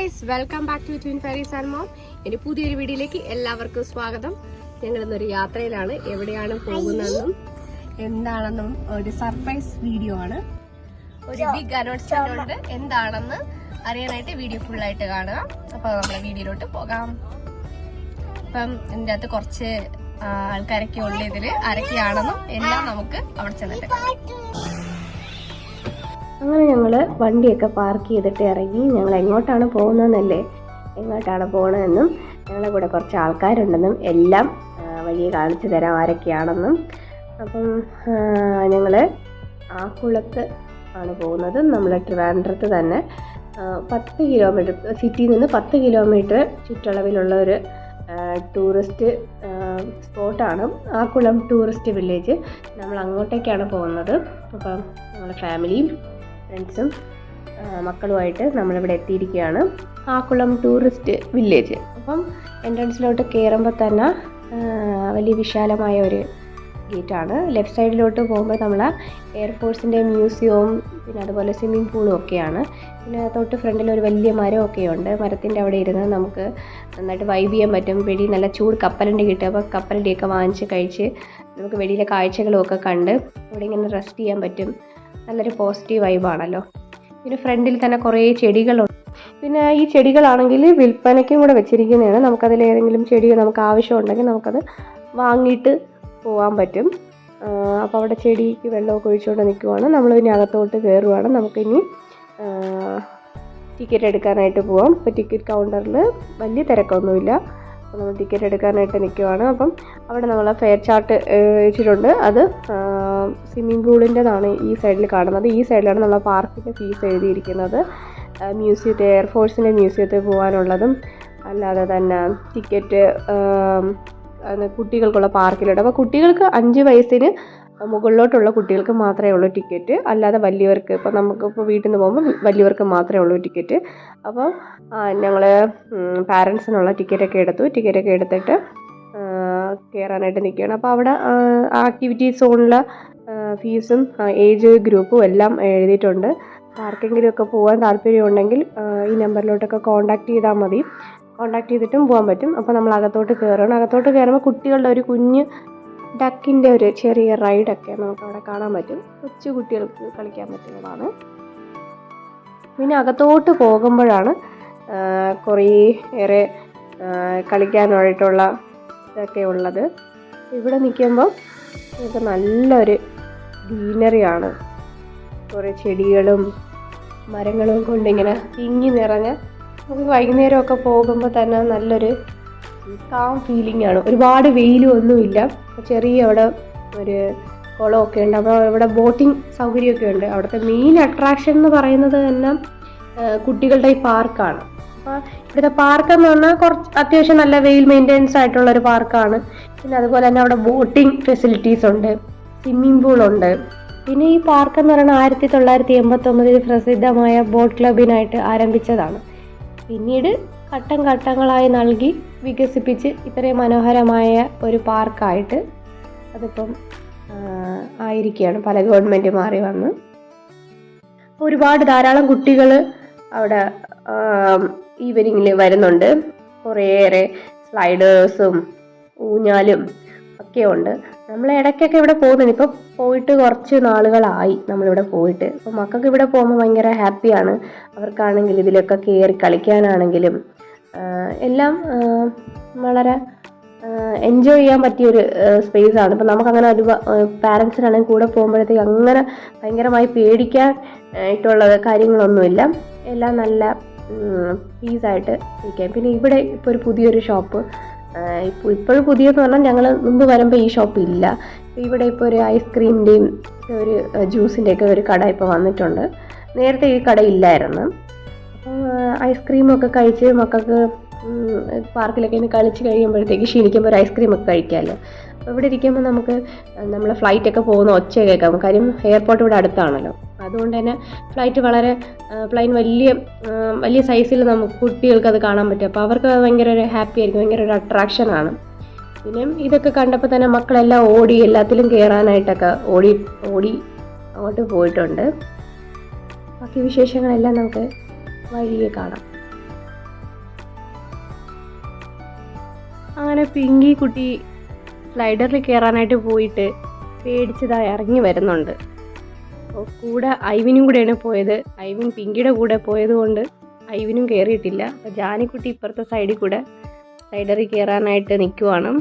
Guys, welcome back to twin fairies and mom. എന്റെ പുതിയൊരു വീഡിയോയിലേക്ക് എല്ലാവർക്കും സ്വാഗതം. ഞങ്ങൾ ഇന്നൊരു യാത്രയിലാണ്. എവിടെയാണ് പോകുന്നതെന്നും എന്താണെന്നും ഒരു സർപ്രൈസ് വീഡിയോ ആണ്. ഒരു ബിഗ് അനൗൺസ്മെന്റ് ഉണ്ട്. എന്താണെന്ന് അറിയാനായിട്ട് വീഡിയോ ഫുൾ ആയിട്ട് കാണുക. അപ്പൊ നമ്മളെ വീഡിയോയിലോട്ട് പോകാം. അപ്പം ഇതിൻ്റെ അകത്ത് കുറച്ച് ആൾക്കാരൊക്കെ ഉണ്ട്. ഇതില് ആരൊക്കെയാണെന്നും എല്ലാം നമുക്ക് അവിടെ ചെന്നിട്ട് കാണാം. അങ്ങനെ ഞങ്ങൾ വണ്ടിയൊക്കെ പാർക്ക് ചെയ്തിട്ട് ഇറങ്ങി. ഞങ്ങൾ എങ്ങോട്ടാണ് പോകുന്നതെന്നല്ലേ, എങ്ങോട്ടാണ് പോകണമെന്നും ഞങ്ങളെ കൂടെ കുറച്ച് ആൾക്കാരുണ്ടെന്നും എല്ലാം വഴിയെ കാണിച്ചു തരാം ആരൊക്കെയാണെന്നും. അപ്പം ഞങ്ങൾ ആക്കുളത്ത് ആണ് പോകുന്നത്. നമ്മൾ ട്രിവാൻഡ്രത്ത് തന്നെ 10 കിലോമീറ്റർ സിറ്റിയിൽ നിന്ന് 10 കിലോമീറ്റർ ചുറ്റളവിലുള്ള ഒരു ടൂറിസ്റ്റ് സ്പോട്ടാണ് ആക്കുളം ടൂറിസ്റ്റ് വില്ലേജ്. നമ്മൾ അങ്ങോട്ടേക്കാണ് പോകുന്നത്. അപ്പം നമ്മുടെ ഫാമിലിയും ഫ്രണ്ട്സും മക്കളുമായിട്ട് നമ്മളിവിടെ എത്തിയിരിക്കുകയാണ്. Akkulam tourist village. അപ്പം എൻട്രൻസിലോട്ട് കയറുമ്പോൾ തന്നെ വലിയ വിശാലമായ ഒരു ഗേറ്റാണ്. ലെഫ്റ്റ് സൈഡിലോട്ട് പോകുമ്പോൾ നമ്മൾ എയർഫോഴ്സിൻ്റെ മ്യൂസിയവും പിന്നെ അതുപോലെ സ്വിമ്മിംഗ് പൂളും ഒക്കെയാണ്. പിന്നെ തൊട്ട് ഫ്രണ്ടിൽ ഒരു വലിയ മരമൊക്കെ ഉണ്ട്. മരത്തിൻ്റെ അവിടെ ഇരുന്ന് നമുക്ക് നന്നായിട്ട് വൈബ് ചെയ്യാൻ പറ്റും. വെടി നല്ല ചൂട് കപ്പലണ്ടി കിട്ടും. അപ്പോൾ കപ്പലണ്ടിയൊക്കെ വാങ്ങിച്ച് കഴിച്ച് നമുക്ക് വെളിയിലെ കാഴ്ചകളും ഒക്കെ കണ്ട് ഇവിടെ ഇങ്ങനെ റെസ്റ്റ് ചെയ്യാൻ പറ്റും. നല്ലൊരു പോസിറ്റീവ് വൈബാണല്ലോ. പിന്നെ ഫ്രണ്ടിൽ തന്നെ കുറേ ചെടികളുണ്ട്. പിന്നെ ഈ ചെടികളാണെങ്കിൽ വിൽപ്പനയ്ക്കും കൂടെ വെച്ചിരിക്കുന്നതാണ്. നമുക്കതിൽ ഏതെങ്കിലും ചെടി നമുക്ക് ആവശ്യമുണ്ടെങ്കിൽ നമുക്കത് വാങ്ങിയിട്ട് പോകാൻ പറ്റും. അപ്പോൾ അവിടെ ചെടിക്ക് വെള്ളമൊക്കെ ഒഴിച്ചുകൊണ്ട് നിൽക്കുവാണ്. നമ്മൾ ഇനി അകത്തോട്ട് കയറുവാണ്. നമുക്കിനി ടിക്കറ്റ് എടുക്കാനായിട്ട് പോവാം. ഇപ്പോൾ ടിക്കറ്റ് കൗണ്ടറിൽ വലിയ തിരക്കൊന്നുമില്ല. അപ്പോൾ നമ്മൾ ടിക്കറ്റ് എടുക്കാനായിട്ട് നിൽക്കുവാണ്. അപ്പം അവിടെ നമ്മൾ ഫെയർ ചാർട്ട് വെച്ചിട്ടുണ്ട്. അത് സ്വിമ്മിംഗ് പൂളിൻ്റെതാണ് ഈ സൈഡിൽ കാണുന്നത്. ഈ സൈഡിലാണ് നമ്മൾ പാർക്കിൻ്റെ ഫീസ് എഴുതിയിരിക്കുന്നത്. മ്യൂസിയത്തിൽ എയർഫോഴ്സിൻ്റെ മ്യൂസിയത്തിൽ പോകാനുള്ളതും അല്ലാതെ തന്നെ ടിക്കറ്റ് കുട്ടികൾക്കുള്ള പാർക്കിലുണ്ട്. അപ്പോൾ കുട്ടികൾക്ക് 5 വയസ്സിന് മുകളിലോട്ടുള്ള കുട്ടികൾക്ക് മാത്രമേ ഉള്ളൂ ടിക്കറ്റ്. അല്ലാതെ വലിയവർക്ക് ഇപ്പോൾ നമുക്കിപ്പോൾ വീട്ടിൽ നിന്ന് പോകുമ്പോൾ വലിയവർക്ക് മാത്രമേ ഉള്ളൂ ടിക്കറ്റ്. അപ്പോൾ ഞങ്ങൾ പാരൻസിനുള്ള ടിക്കറ്റൊക്കെ എടുത്തിട്ട് കയറാനായിട്ട് നിൽക്കുകയാണ്. അപ്പോൾ അവിടെ ആക്ടിവിറ്റി സോണിലെ ഫീസും ഏജ് ഗ്രൂപ്പും എല്ലാം എഴുതിയിട്ടുണ്ട്. ആർക്കെങ്കിലും ഒക്കെ പോകാൻ താല്പര്യമുണ്ടെങ്കിൽ ഈ നമ്പറിലോട്ടൊക്കെ കോൺടാക്റ്റ് ചെയ്താൽ മതി. കോൺടാക്ട് ചെയ്തിട്ടും പോകാൻ പറ്റും. അപ്പോൾ നമ്മൾ അകത്തോട്ട് കയറണം. അകത്തോട്ട് കയറുമ്പോൾ കുട്ടികളുടെ ഒരു കുഞ്ഞ് ഡക്കിൻ്റെ ഒരു ചെറിയ റൈഡൊക്കെ നമുക്ക് അവിടെ കാണാൻ പറ്റും. കൊച്ചു കുട്ടികൾക്ക് കളിക്കാൻ പറ്റുന്നതാണ്. പിന്നെ അകത്തോട്ട് പോകുമ്പോഴാണ് കുറേയേറെ കളിക്കാനായിട്ടുള്ള ഇതൊക്കെ ഉള്ളത്. ഇവിടെ നിൽക്കുമ്പോൾ നമുക്ക് നല്ലൊരു ഗ്രീനറിയാണ്. കുറേ ചെടികളും മരങ്ങളും കൊണ്ടിങ്ങനെ തിങ്ങി നിറഞ്ഞ് നമുക്ക് വൈകുന്നേരമൊക്കെ പോകുമ്പോൾ തന്നെ നല്ലൊരു കാം ഫീലിംഗ് ആണ്. ഒരുപാട് വെയിലും ഒന്നുമില്ല. ചെറിയ അവിടെ ഒരു കുളമൊക്കെ ഉണ്ട്. അപ്പോൾ ഇവിടെ ബോട്ടിംഗ് സൗകര്യമൊക്കെ ഉണ്ട്. അവിടുത്തെ മെയിൻ അട്രാക്ഷൻ എന്ന് പറയുന്നത് തന്നെ കുട്ടികളുടെ ഈ പാർക്കാണ്. അപ്പോൾ ഇവിടുത്തെ പാർക്ക് എന്ന് പറഞ്ഞാൽ കുറച്ച് അത്യാവശ്യം നല്ല വെയിൽ മെയിൻ്റെനൻസ് ആയിട്ടുള്ളൊരു പാർക്കാണ്. പിന്നെ അതുപോലെ തന്നെ അവിടെ ബോട്ടിംഗ് ഫെസിലിറ്റീസ് ഉണ്ട്, സ്വിമ്മിംഗ് പൂളുണ്ട്. പിന്നെ ഈ പാർക്ക് എന്ന് പറയുന്നത് 1989 പ്രസിദ്ധമായ ബോട്ട് ക്ലബിനായിട്ട് ആരംഭിച്ചതാണ്. പിന്നീട് ഘട്ടം ഘട്ടങ്ങളായി നൽകി വികസിപ്പിച്ച് ഇത്രയും മനോഹരമായ ഒരു പാർക്കായിട്ട് അതിപ്പം ആയിരിക്കുകയാണ്. പല ഗവൺമെൻറ് മാറി വന്ന് ഒരുപാട് ധാരാളം കുട്ടികൾ അവിടെ ഈവനിങ്ങിൽ വരുന്നുണ്ട്. കുറേയേറെ സ്ലൈഡേഴ്സും ഊഞ്ഞാലും ഒക്കെ ഉണ്ട്. നമ്മൾ ഇടയ്ക്കൊക്കെ ഇവിടെ പോകുന്നുണ്ട്. ഇപ്പോൾ പോയിട്ട് കുറച്ച് നാളുകളായി നമ്മളിവിടെ പോയിട്ട്. അപ്പോൾ മക്കൾക്ക് ഇവിടെ പോകുമ്പോൾ ഭയങ്കര ഹാപ്പിയാണ്. അവർക്കാണെങ്കിൽ ഇതിലൊക്കെ കയറി കളിക്കാനാണെങ്കിലും എല്ലാം വളരെ എൻജോയ് ചെയ്യാൻ പറ്റിയൊരു സ്പേസാണ്. ഇപ്പം നമുക്കങ്ങനെ ഒരു പാരൻസിനാണെങ്കിൽ കൂടെ പോകുമ്പോഴത്തേക്ക് അങ്ങനെ ഭയങ്കരമായി പേടിക്കാൻ ആയിട്ടുള്ള കാര്യങ്ങളൊന്നുമില്ല. എല്ലാം നല്ല പീസായിട്ട് ഇരിക്കാം. പിന്നെ ഇവിടെ ഇപ്പോൾ ഒരു പുതിയൊരു ഷോപ്പ് ഇപ്പോഴും പുതിയെന്ന് പറഞ്ഞാൽ ഞങ്ങൾ മുമ്പ് വരുമ്പോൾ ഈ ഷോപ്പ് ഇല്ല. ഇവിടെ ഇപ്പോൾ ഒരു ഐസ്ക്രീമിൻ്റെയും ഒരു ജ്യൂസിൻ്റെയൊക്കെ ഒരു കട ഇപ്പോൾ വന്നിട്ടുണ്ട്. നേരത്തെ ഈ കട ഇല്ലായിരുന്നു. അപ്പോൾ ഐസ്ക്രീമൊക്കെ കഴിച്ച് മക്കൾക്ക് പാർക്കിലൊക്കെ ഇങ്ങനെ കളിച്ച് കഴിയുമ്പോഴത്തേക്ക് ക്ഷീണിക്കുമ്പോൾ ഒരു ഐസ്ക്രീമൊക്കെ കഴിക്കാമല്ലോ. അപ്പോൾ ഇവിടെ ഇരിക്കുമ്പോൾ നമുക്ക് നമ്മൾ ഫ്ലൈറ്റൊക്കെ പോകുന്ന ഒച്ച കേൾക്കാം. കാര്യം എയർപോർട്ട് ഇവിടെ അടുത്താണല്ലോ. അതുകൊണ്ട് തന്നെ പ്ലെയിൻ വലിയ സൈസിൽ നമുക്ക് കുട്ടികൾക്ക് അത് കാണാൻ പറ്റും. അപ്പോൾ അവർക്ക് ഭയങ്കര ഒരു ഹാപ്പി ആയിരിക്കും, ഭയങ്കര ഒരു അട്രാക്ഷനാണ്. പിന്നെ ഇതൊക്കെ കണ്ടപ്പോൾ തന്നെ മക്കളെല്ലാം എല്ലാത്തിലും കയറാനായിട്ടൊക്കെ ഓടി അങ്ങോട്ട് പോയിട്ടുണ്ട്. ബാക്കി വിശേഷങ്ങളെല്ലാം നമുക്ക് വഴിയെ കാണാം. അങ്ങനെ പിങ്കി കുട്ടി സ്ലൈഡറിൽ കയറാനായിട്ട് പോയിട്ട് പേടിച്ചതായി ഇറങ്ങി വരുന്നുണ്ട്. അപ്പോൾ കൂടെ ഐവിനും കൂടെയാണ് പോയത്. ഐവിൻ പിങ്കിയുടെ കൂടെ പോയത് കൊണ്ട് ഐവിനും കയറിയിട്ടില്ല. അപ്പോൾ ജാനിക്കുട്ടി ഇപ്പുറത്തെ സൈഡിൽ കൂടെ സ്ലൈഡറിൽ കയറാനായിട്ട് നിൽക്കുവാണ്.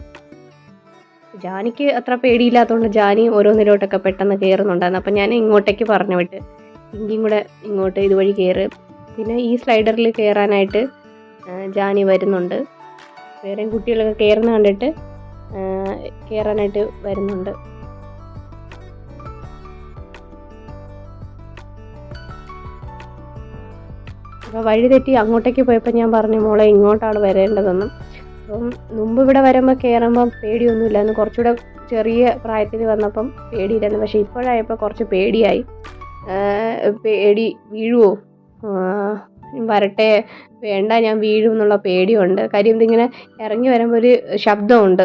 ജാനിക്ക് അത്ര പേടിയില്ലാത്തതുകൊണ്ട് ജാനി ഓരോന്നിലോട്ടൊക്കെ പെട്ടെന്ന് കയറുന്നുണ്ടായിരുന്നു. അപ്പം ഞാൻ ഇങ്ങോട്ടേക്ക് പറഞ്ഞു വിട്ട് പിങ്കിയും കൂടെ ഇങ്ങോട്ട് ഇതുവഴി കയറ്. പിന്നെ ഈ സ്ലൈഡറിൽ കയറാനായിട്ട് ജാനി വരുന്നുണ്ട്. വേറെയും കുട്ടികളൊക്കെ കയറുന്ന കണ്ടിട്ട് കയറാനായിട്ട് വരുന്നുണ്ട്. അപ്പോൾ വഴി തെറ്റി അങ്ങോട്ടേക്ക് പോയപ്പോൾ ഞാൻ പറഞ്ഞു മോളെ ഇങ്ങോട്ടാണ് വരേണ്ടതെന്നും. അപ്പം മുമ്പ് ഇവിടെ വരുമ്പോൾ കയറുമ്പം പേടിയൊന്നുമില്ലായിരുന്നു. കുറച്ചുകൂടെ ചെറിയ പ്രായത്തിൽ വന്നപ്പം പേടിയില്ലായിരുന്നു. പക്ഷേ ഇപ്പോഴായപ്പോൾ കുറച്ച് പേടിയായി. പേടി വീഴുമോ, വരട്ടെ, വേണ്ട ഞാൻ വീഴും എന്നുള്ള പേടിയുണ്ട്. കാര്യം ഇതിങ്ങനെ ഇറങ്ങി വരുമ്പോൾ ഒരു ശബ്ദമുണ്ട്.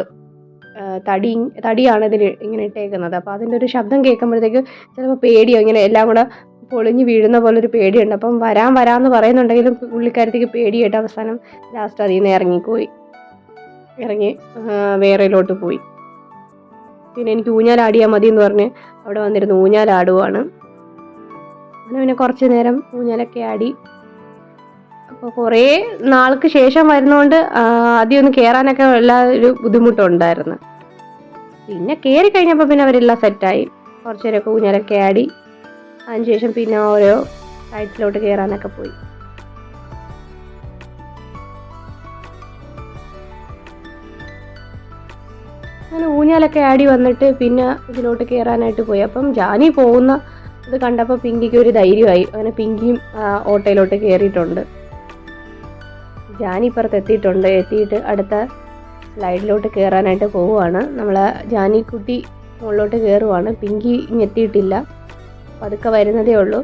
തടിയാണ് ഇതിൽ ഇങ്ങനെ ഇട്ടേക്കുന്നത്. അപ്പോൾ അതിൻ്റെ ഒരു ശബ്ദം കേൾക്കുമ്പോഴത്തേക്ക് ചിലപ്പോൾ പേടിയോ ഇങ്ങനെ എല്ലാം കൂടെ പൊളിഞ്ഞ് വീഴുന്ന പോലെ ഒരു പേടിയുണ്ട്. അപ്പം വരാമെന്ന് പറയുന്നുണ്ടെങ്കിലും പുള്ളിക്കാരത്തേക്ക് പേടിയായിട്ട് അവസാനം ലാസ്റ്റ് അതിൽ നിന്ന് ഇറങ്ങി വേറെയിലോട്ട് പോയി. പിന്നെ എനിക്ക് ഊഞ്ഞാലാടിയാൽ മതി എന്ന് പറഞ്ഞ് അവിടെ വന്നിരുന്ന് ഊഞ്ഞാലാടുവാണ്. അങ്ങനെ പിന്നെ കുറച്ച് നേരം ഊഞ്ഞാലൊക്കെ ആടി. അപ്പോൾ കുറേ നാൾക്ക് ശേഷം വരുന്നതുകൊണ്ട് ആദ്യം ഒന്ന് കയറാനൊക്കെ ഒരു ബുദ്ധിമുട്ടുണ്ടായിരുന്നു. പിന്നെ കയറി കഴിഞ്ഞപ്പോൾ പിന്നെ അവരെല്ലാം സെറ്റായി. കുറച്ച് നേരമൊക്കെ ഊഞ്ഞാലൊക്കെ ആടി. അതിനുശേഷം പിന്നെ ഓരോ സൈഡ്സിലോട്ട് കയറാനൊക്കെ പോയി. അങ്ങനെ ഊഞ്ഞാലൊക്കെ ആടി വന്നിട്ട് പിന്നെ ഇതിലോട്ട് കയറാനായിട്ട് പോയി. അപ്പം ജാനി പോകുന്ന ഇത് കണ്ടപ്പോൾ പിങ്കിക്ക് ഒരു ധൈര്യമായി. അങ്ങനെ പിങ്കിയും ഓട്ടോയിലോട്ട് കയറിയിട്ടുണ്ട്. ജാനി ഇപ്പുറത്ത് എത്തിയിട്ട് അടുത്ത സ്ലൈഡിലോട്ട് കയറാനായിട്ട് പോവുകയാണ്. ജാനിക്കുട്ടി മുകളിലോട്ട് കയറുവാണ്. പിങ്കി ഇങ്ങെത്തിയിട്ടില്ല, പതുക്കെ വരുന്നതേ ഉള്ളൂ.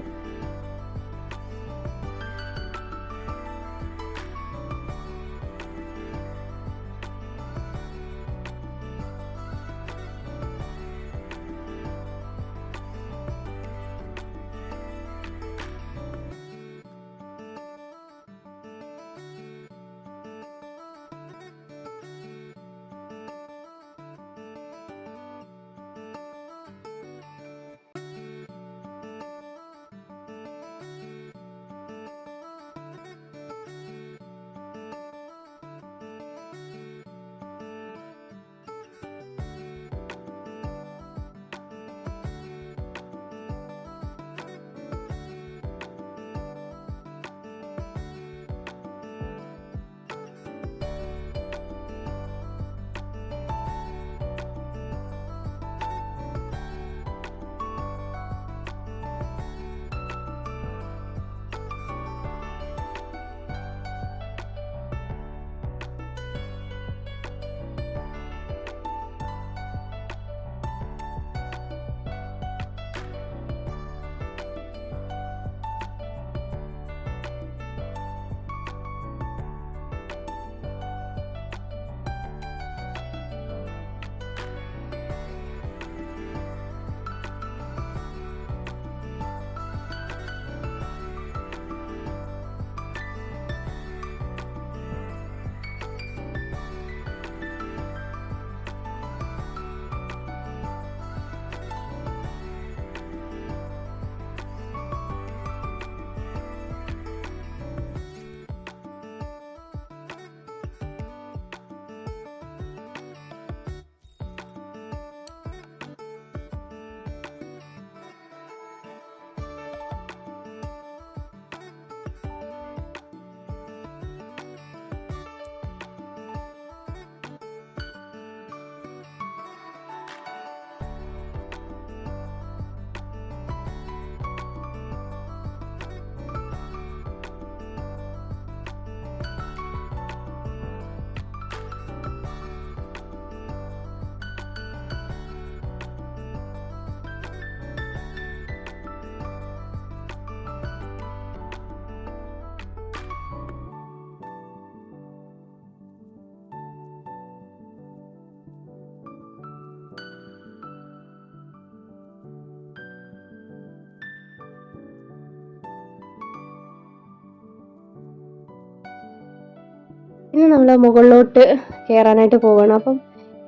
ഇനി നമ്മൾ മുകളിലോട്ട് കയറാനായിട്ട് പോവുകയാണ്. അപ്പം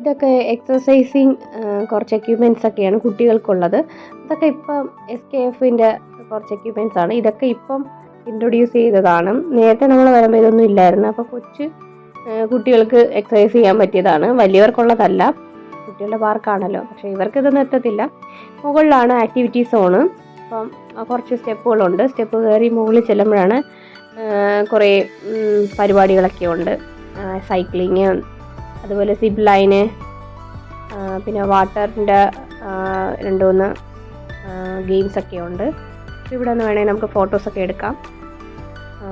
ഇതൊക്കെ എക്സസൈസിങ് കുറച്ച് എക്യുപ്മെൻറ്റ്സ് ഒക്കെയാണ് കുട്ടികൾക്കുള്ളത്. അതൊക്കെ ഇപ്പം SKFൻ്റെ കുറച്ച് എക്യുപ്മെൻറ്റ്സ് ആണ്. ഇതൊക്കെ ഇപ്പം ഇൻട്രൊഡ്യൂസ് ചെയ്തതാണ്. നേരത്തെ നമ്മൾ വരുമ്പോൾ ഇതൊന്നും ഇല്ലായിരുന്നു. അപ്പോൾ കുട്ടികൾക്ക് എക്സസൈസ് ചെയ്യാൻ പറ്റിയതാണ്, വലിയവർക്കുള്ളതല്ല. കുട്ടികളുടെ പാർക്കാണല്ലോ, പക്ഷേ ഇവർക്കിതൊന്നും എത്തത്തില്ല. മുകളിലാണ് ആക്ടിവിറ്റി സോണ്. അപ്പം കുറച്ച് സ്റ്റെപ്പുകളുണ്ട്. സ്റ്റെപ്പ് കയറി മുകളിൽ ചെല്ലുമ്പോഴാണ് കുറേ പരിപാടികളൊക്കെ ഉണ്ട്. സൈക്ലിങ്, അതുപോലെ സിപ്പ് ലൈന്, പിന്നെ വാട്ടറിൻ്റെ 2-3 ഗെയിംസൊക്കെ ഉണ്ട്. ഇവിടെ നിന്ന് വേണമെങ്കിൽ നമുക്ക് ഫോട്ടോസൊക്കെ എടുക്കാം.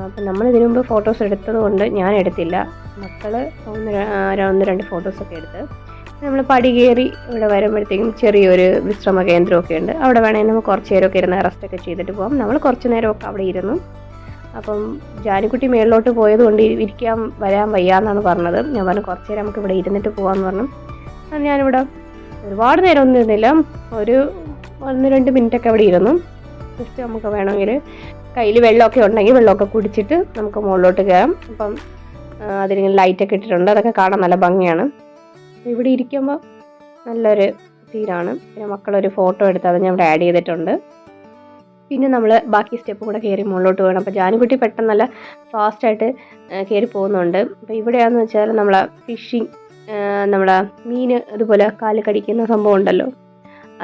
അപ്പം നമ്മൾ ഇതിനു മുമ്പ് ഫോട്ടോസ് എടുത്തത് കൊണ്ട് ഞാൻ എടുത്തില്ല. മക്കൾ 1-2 ഫോട്ടോസൊക്കെ എടുത്ത്. നമ്മൾ പടി കയറി ഇവിടെ വരുമ്പോഴത്തേക്കും ചെറിയൊരു വിശ്രമ കേന്ദ്രമൊക്കെ ഉണ്ട്. അവിടെ വേണമെങ്കിൽ നമുക്ക് കുറച്ച് നേരമൊക്കെ ഇരുന്ന് റെസ്റ്റൊക്കെ ചെയ്തിട്ട് പോകാം. നമ്മൾ കുറച്ച് നേരമൊക്കെ അവിടെ ഇരുന്നു. അപ്പം ജാനിക്കുട്ടി മേളിലോട്ട് പോയത് കൊണ്ട് വരാൻ വയ്യാന്നാണ് പറഞ്ഞത്. ഞാൻ പറഞ്ഞു കുറച്ച് നേരം നമുക്ക് ഇവിടെ ഇരുന്നിട്ട് പോകാമെന്ന് പറഞ്ഞു. ഞാനിവിടെ ഒരുപാട് നേരം ഒന്നും ഇരുന്നില്ല, ഒരു 1-2 മിനിറ്റൊക്കെ അവിടെ ഇരുന്നു. ജസ്റ്റ് നമുക്ക് വേണമെങ്കിൽ കയ്യിൽ വെള്ളമൊക്കെ ഉണ്ടെങ്കിൽ വെള്ളമൊക്കെ കുടിച്ചിട്ട് നമുക്ക് മുകളിലോട്ട് കയറാം. അപ്പം അതിലിങ്ങനെ ലൈറ്റൊക്കെ ഇട്ടിട്ടുണ്ട്, അതൊക്കെ കാണാൻ നല്ല ഭംഗിയാണ്. ഇവിടെ ഇരിക്കുമ്പോൾ നല്ലൊരു സീനാണ്. പിന്നെ മക്കളൊരു ഫോട്ടോ എടുത്ത് അത് ഞാൻ ഇവിടെ ആഡ് ചെയ്തിട്ടുണ്ട്. പിന്നെ നമ്മൾ ബാക്കി സ്റ്റെപ്പ് കൂടെ കയറി മുകളിലോട്ട് പോകണം. അപ്പോൾ ജാനുകുട്ടി പെട്ടെന്ന് നല്ല ഫാസ്റ്റായിട്ട് കയറി പോകുന്നുണ്ട്. അപ്പോൾ ഇവിടെയാണെന്ന് വെച്ചാൽ നമ്മളെ ഫിഷിങ്, നമ്മളെ മീൻ അതുപോലെ കാല് കടിക്കുന്ന സംഭവം ഉണ്ടല്ലോ,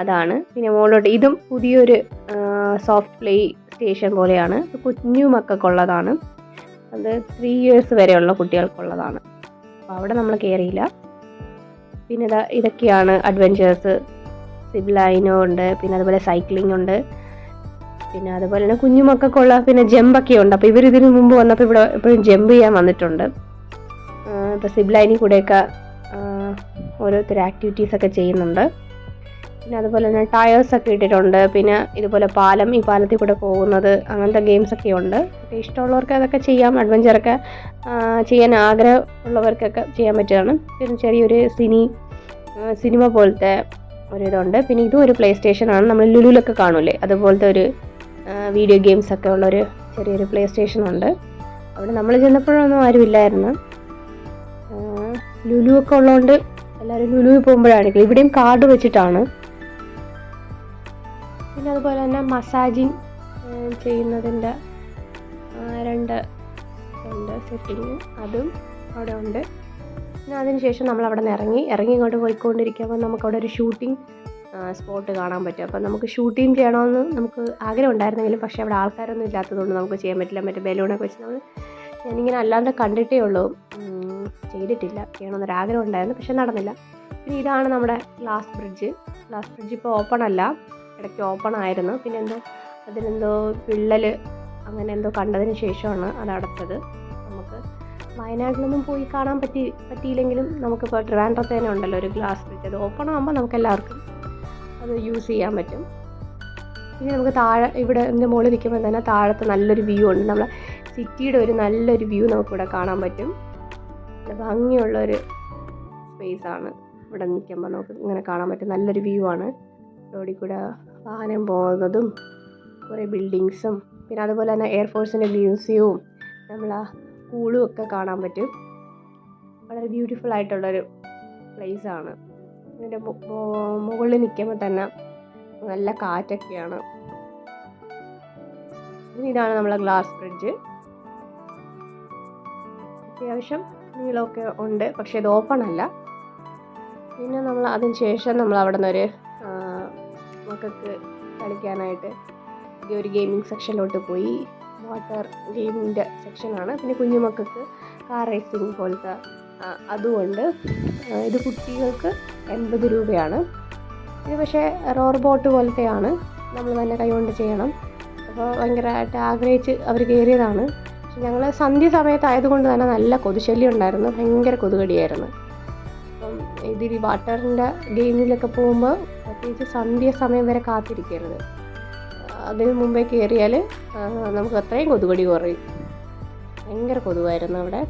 അതാണ്. പിന്നെ മുകളിലോട്ട് ഇതും പുതിയൊരു സോഫ്റ്റ് പ്ലേ സ്റ്റേഷൻ പോലെയാണ്. കുഞ്ഞു മക്കൾക്കുള്ളതാണ്. അത് 3 years വരെയുള്ള കുട്ടികൾക്കുള്ളതാണ്. അപ്പോൾ അവിടെ നമ്മൾ കയറിയില്ല. പിന്നെ ഇതൊക്കെയാണ് അഡ്വഞ്ചേഴ്സ്. സിപ്പ് ലൈനും ഉണ്ട്, പിന്നെ അതുപോലെ സൈക്ലിംഗ് ഉണ്ട്, പിന്നെ അതുപോലെ തന്നെ കുഞ്ഞുമക്കൾക്കുള്ള പിന്നെ ജമ്പൊക്കെ ഉണ്ട്. അപ്പോൾ ഇതിന് മുമ്പ് വന്നപ്പോൾ ഇവിടെ എപ്പോഴും ജമ്പ് ചെയ്യാൻ വന്നിട്ടുണ്ട്. ഇപ്പോൾ സിപ്പ് ലൈനിൽ കൂടെയൊക്കെ ഓരോരുത്തർ ആക്ടിവിറ്റീസൊക്കെ ചെയ്യുന്നുണ്ട്. പിന്നെ അതുപോലെ തന്നെ ടയേഴ്സൊക്കെ ഇട്ടിട്ടുണ്ട്. പിന്നെ ഇതുപോലെ ഈ പാലത്തിൽ കൂടെ പോകുന്നത്, അങ്ങനത്തെ ഗെയിംസൊക്കെ ഉണ്ട്. അപ്പോൾ ഇഷ്ടമുള്ളവർക്ക് അതൊക്കെ ചെയ്യാം. അഡ്വഞ്ചറൊക്കെ ചെയ്യാൻ ആഗ്രഹമുള്ളവർക്കൊക്കെ ചെയ്യാൻ പറ്റുകയാണ്. പിന്നെ ചെറിയൊരു സിനിമ പോലത്തെ ഒരിതുണ്ട്. പിന്നെ ഇതും ഒരു പ്ലേ സ്റ്റേഷനാണ്. നമ്മൾ ലുലുലൊക്കെ കാണൂലേ, അതുപോലത്തെ ഒരു വീഡിയോ ഗെയിംസൊക്കെ ഉള്ളൊരു ചെറിയൊരു പ്ലേ സ്റ്റേഷനുണ്ട്. അവിടെ നമ്മൾ ചെന്നപ്പോഴൊന്നും ആരും ഇല്ലായിരുന്നു. ലുലു ഒക്കെ ഉള്ളതുകൊണ്ട് എല്ലാവരും ലുലുവിൽ പോകുമ്പോഴായിരിക്കും. ഇവിടെയും കാർഡ് വെച്ചിട്ടാണ്. പിന്നെ അതുപോലെ തന്നെ മസാജിങ് ചെയ്യുന്നതിൻ്റെ 2 സെറ്റിങ്, അതും അവിടെ ഉണ്ട്. പിന്നെ അതിനുശേഷം നമ്മൾ അവിടെ നിന്ന് ഇറങ്ങി ഇങ്ങോട്ട് പോയിക്കൊണ്ടിരിക്കുമ്പോൾ നമുക്കവിടെ ഒരു ഷൂട്ടിംഗ് സ്പോട്ട് കാണാൻ പറ്റും. അപ്പം നമുക്ക് ഷൂട്ടിങ് ചെയ്യണമെന്ന് നമുക്ക് ആഗ്രഹം ഉണ്ടായിരുന്നെങ്കിലും പക്ഷേ അവിടെ ആൾക്കാരൊന്നും ഇല്ലാത്തതുകൊണ്ട് നമുക്ക് ചെയ്യാൻ പറ്റില്ല. മറ്റേ ബലൂണൊക്കെ വെച്ച് ഞാനിങ്ങനെ അല്ലാണ്ട് കണ്ടിട്ടേ ഉള്ളൂ, ചെയ്തിട്ടില്ല. ചെയ്യണമെന്നൊരാഗ്രഹം ഉണ്ടായിരുന്നു, പക്ഷെ നടന്നില്ല. പിന്നെ ഇതാണ് നമ്മുടെ ഗ്ലാസ് ബ്രിഡ്ജ്. ഇപ്പോൾ ഓപ്പൺ അല്ല, ഇടയ്ക്ക് ഓപ്പൺ ആയിരുന്നു. പിന്നെ അതിനെന്തോ വിള്ളൽ അങ്ങനെ എന്തോ കണ്ടതിന് ശേഷമാണ് അത് അടച്ചത്. നമുക്ക് വയനാട്ടിലൊന്നും പോയി കാണാൻ പറ്റിയില്ലെങ്കിലും നമുക്കിപ്പോൾ ട്രിവാൻഡ്രത്ത് തന്നെ ഉണ്ടല്ലോ ഒരു ഗ്ലാസ് ബ്രിഡ്ജ്. അത് ഓപ്പൺ ആകുമ്പോൾ നമുക്ക് എല്ലാവർക്കും അത് യൂസ് ചെയ്യാൻ പറ്റും. പിന്നെ നമുക്ക് താഴെ ഇവിടെ ഇതിൻ്റെ മുകളിൽ നിൽക്കുമ്പോൾ തന്നെ താഴത്ത് നല്ലൊരു വ്യൂ ഉണ്ട്. നമ്മളെ സിറ്റിയുടെ ഒരു നല്ലൊരു വ്യൂ നമുക്കിവിടെ കാണാൻ പറ്റും. ഭംഗിയുള്ളൊരു സ്പേസാണ്. ഇവിടെ നിൽക്കുമ്പോൾ നമുക്ക് ഇങ്ങനെ കാണാൻ പറ്റും. നല്ലൊരു വ്യൂ ആണ്. റോഡിൽ കൂടെ വാഹനം പോകുന്നതും കുറേ ബിൽഡിങ്സും പിന്നെ അതുപോലെ തന്നെ എയർഫോഴ്സിൻ്റെ മ്യൂസിയവും നമ്മളാ സ്കൂളും ഒക്കെ കാണാൻ പറ്റും. വളരെ ബ്യൂട്ടിഫുൾ ആയിട്ടുള്ളൊരു പ്ലേസാണ്. ഇതിൻ്റെ മുകളിൽ നിൽക്കുമ്പോൾ തന്നെ നല്ല കാറ്റൊക്കെയാണ്. ഇതാണ് നമ്മളെ ഗ്ലാസ് ബ്രിഡ്ജ്. അത്യാവശ്യം നീളമൊക്കെ ഉണ്ട്, പക്ഷേ ഇത് ഓപ്പൺ അല്ല. പിന്നെ നമ്മൾ അതിന് ശേഷം നമ്മൾ അവിടെ നിന്നൊരു മക്കൾക്ക് കളിക്കാനായിട്ട് ഒരു ഗെയിമിംഗ് സെക്ഷനിലോട്ട് പോയി. വാട്ടർ ഗെയിമിൻ്റെ സെക്ഷനാണ്. പിന്നെ കുഞ്ഞുമക്കൾക്ക് കാർ റേസിംഗ് പോലത്തെ അതുമുണ്ട്. ഇത് കുട്ടികൾക്ക് 80 രൂപയാണ്. ഇത് പക്ഷേ റോർ ബോട്ട് പോലത്തെയാണ്, നമ്മൾ തന്നെ കൈകൊണ്ട് ചെയ്യണം. അപ്പോൾ ഭയങ്കരമായിട്ട് ആഗ്രഹിച്ച് അവർ കയറിയതാണ്. പക്ഷെ ഞങ്ങൾ സന്ധ്യ സമയത്തായതുകൊണ്ട് തന്നെ നല്ല കൊതുശല്യം ഉണ്ടായിരുന്നു, ഭയങ്കര കൊതുകടിയായിരുന്നു. അപ്പം ഇതിൽ വാട്ടറിൻ്റെ ഗെയിമിലൊക്കെ പോകുമ്പോൾ പ്രത്യേകിച്ച് സന്ധ്യ സമയം വരെ കാത്തിരിക്കരുത്. അതിന് മുമ്പേ കയറിയാൽ നമുക്ക് അത്രയും കൊതുകടി കുറയും. ഭയങ്കര കൊതുവായിരുന്നു അവിടെ.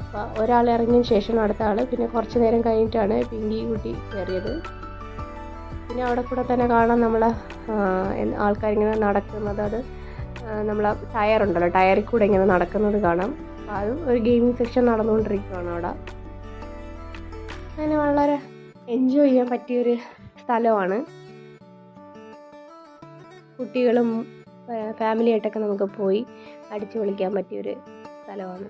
അപ്പോൾ ഒരാൾ ഇറങ്ങിയതിന് ശേഷം അടുത്ത ആൾ, പിന്നെ കുറച്ച് നേരം കഴിഞ്ഞിട്ടാണ് പിങ്കി കുട്ടി കയറിയത്. പിന്നെ അവിടെ കൂടെ തന്നെ കാണാൻ നമ്മളെ ആൾക്കാരിങ്ങനെ നടക്കുന്നത്, അത് നമ്മളെ ടയറുണ്ടല്ലോ, ടയറിൽ കൂടെ ഇങ്ങനെ നടക്കുന്നത് കാണാം. അപ്പോൾ അതും ഒരു ഗെയിമിംഗ് സെക്ഷൻ നടന്നുകൊണ്ടിരിക്കുകയാണ് അവിടെ. അങ്ങനെ വളരെ എൻജോയ് ചെയ്യാൻ പറ്റിയൊരു സ്ഥലമാണ്. കുട്ടികളും ഫാമിലിയായിട്ടൊക്കെ നമുക്ക് പോയി അടിച്ചു പൊളിക്കാൻ പറ്റിയൊരു സ്ഥലമാണ്.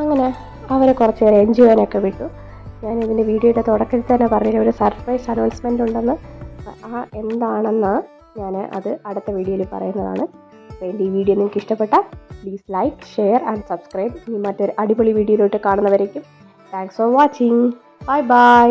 അങ്ങനെ അവരെ കുറച്ച് നേരം എൻജോയ് ചെയ്യാനൊക്കെ വിട്ടു. ഞാൻ ഇതിൻ്റെ വീഡിയോയുടെ തുടക്കത്തിൽ തന്നെ പറഞ്ഞ ഒരു സർപ്രൈസ് അനൗൺസ്മെൻ്റ് ഉണ്ടെന്ന്. എന്താണെന്ന് ഞാൻ അത് അടുത്ത വീഡിയോയിൽ പറയുന്നതാണ്. അപ്പോൾ എൻ്റെ ഈ വീഡിയോ നിങ്ങൾക്ക് ഇഷ്ടപ്പെട്ടാൽ please like, share and subscribe. ഇനി മറ്റൊരു അടിപൊളി വീഡിയോയിലോട്ട് കാണുന്നവരേക്കും thanks for watching. Bye by.